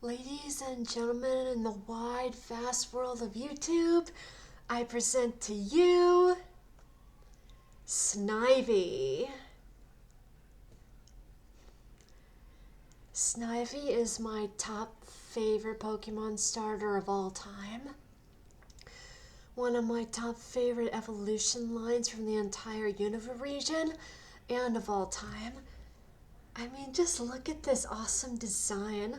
Ladies and gentlemen, in the wide, vast world of YouTube, I present to you Snivy. Snivy is my top favorite Pokemon starter of all time. One of my top favorite evolution lines from the entire Unova region and of all time. I mean, just look at this awesome design.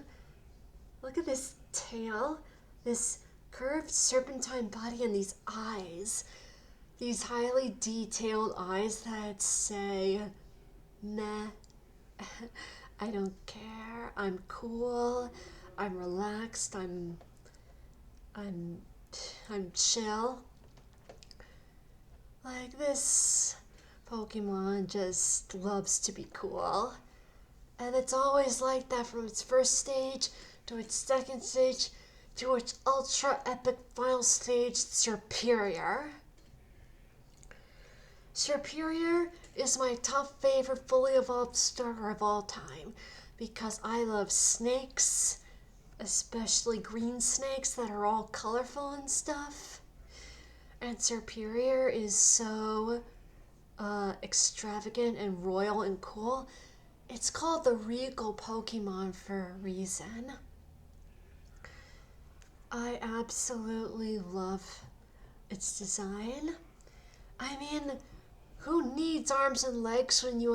Look at this tail, this curved serpentine body, and these eyes. These highly detailed eyes that say, meh, I don't care, I'm cool, I'm relaxed, I'm chill. Like, this Pokemon just loves to be cool. And it's always like that from its first stage to its second stage to its ultra epic final stage, Superior. Superior is my top favorite fully evolved starter of all time because I love snakes, especially green snakes that are all colorful and stuff. And Superior is so extravagant and royal and cool. It's called the regal Pokemon for a reason. I absolutely love its design. I mean, who needs arms and legs when you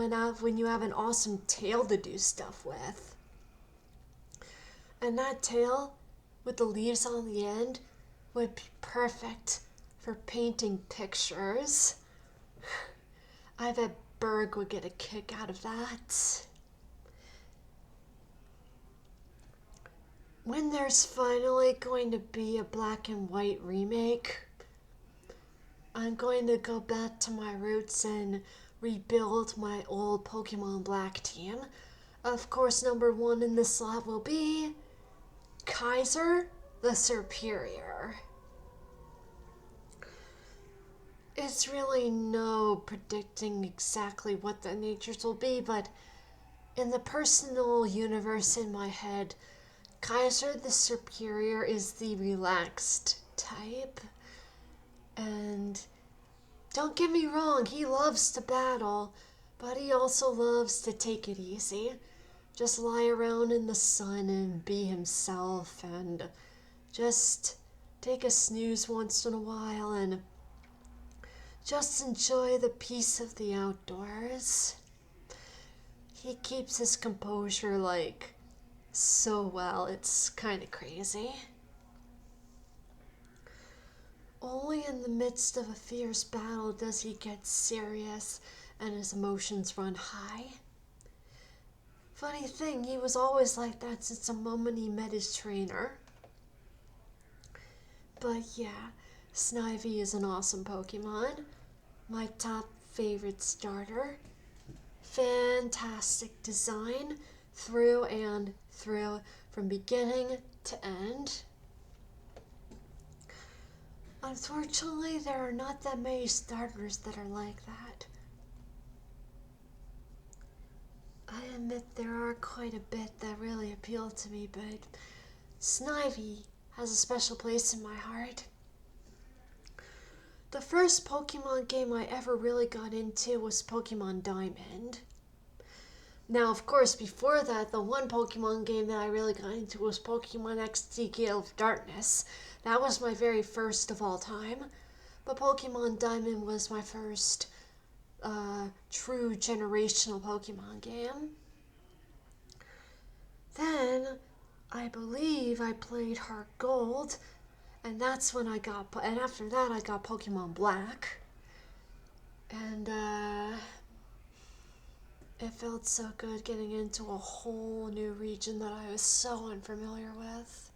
have an awesome tail to do stuff with? And that tail with the leaves on the end would be perfect for painting pictures. I bet Berg would get a kick out of that. When there's finally going to be a black and white remake, I'm going to go back to my roots and rebuild my old Pokemon Black team. Of course, number one in the slot will be Kaiser the Superior. It's really no predicting exactly what the natures will be, but in the personal universe in my head, Kaiser the Superior is the relaxed type. And don't get me wrong, he loves to battle, but he also loves to take it easy. Just lie around in the sun and be himself and just take a snooze once in a while and just enjoy the peace of the outdoors. He keeps his composure like so well, it's kind of crazy. Only in the midst of a fierce battle does he get serious and his emotions run high. Funny thing, he was always like that since the moment he met his trainer. But yeah, Snivy is an awesome Pokemon. My top favorite starter. Fantastic design through and through from beginning to end. Unfortunately, there are not that many starters that are like that. I admit there are quite a bit that really appeal to me, but Snivy has a special place in my heart. The first Pokemon game I ever really got into was Pokemon Diamond. Now, of course, before that, the one Pokemon game that I really got into was Pokemon XD Gale of Darkness. That was my very first of all time. But Pokemon Diamond was my first true generational Pokemon game. Then, I believe I played Heart Gold, and that's when and after that I got Pokemon Black. And, it felt so good getting into a whole new region that I was so unfamiliar with.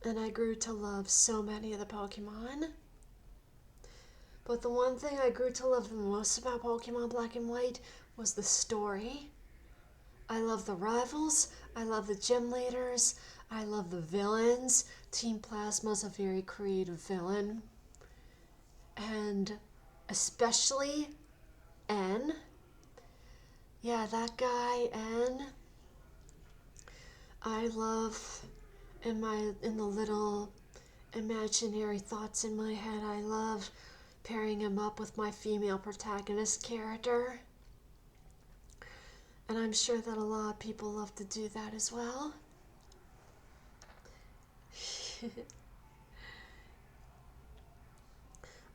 And I grew to love so many of the Pokemon. But the one thing I grew to love the most about Pokemon Black and White was the story. I love the rivals, I love the gym leaders, I love the villains. Team Plasma's a very creative villain. And especially N. Yeah, that guy, N. I love in the little imaginary thoughts in my head, I love pairing him up with my female protagonist character. And I'm sure that a lot of people love to do that as well.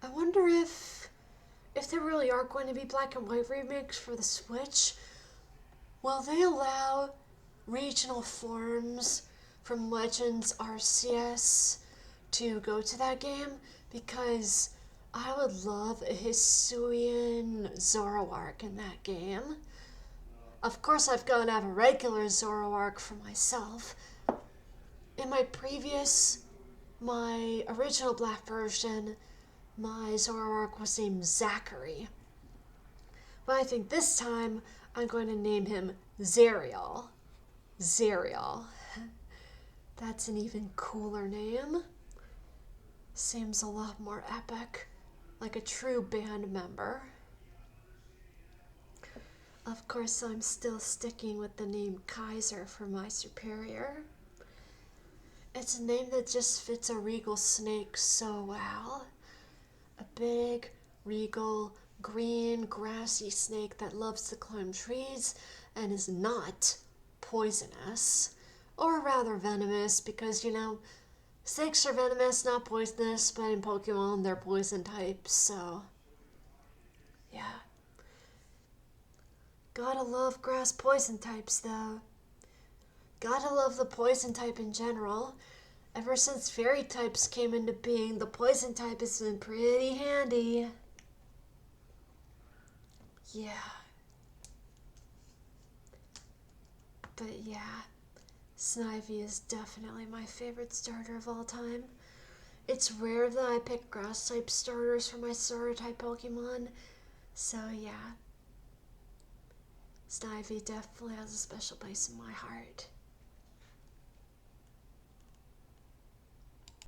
I wonder if there really are going to be black and white remakes for the Switch, will they allow regional forms from Legends Arceus to go to that game? Because I would love a Hisuian Zoroark in that game. Of course, I've got to have a regular Zoroark for myself. In my original black version, my Zoroark was named Zachary. But I think this time I'm going to name him Zerial. Zerial. That's an even cooler name. Seems a lot more epic, like a true band member. Of course, I'm still sticking with the name Kaiser for my superior. It's a name that just fits a regal snake so well. A big, regal, green, grassy snake that loves to climb trees and is not poisonous. Or rather venomous, because, snakes are venomous, not poisonous, but in Pokemon they're poison types, so yeah. Gotta love grass poison types, though. Gotta love the poison type in general. Ever since fairy types came into being, the poison type has been pretty handy. Yeah. But yeah, Snivy is definitely my favorite starter of all time. It's rare that I pick grass type starters for my starter type Pokemon, so yeah. Snivy definitely has a special place in my heart.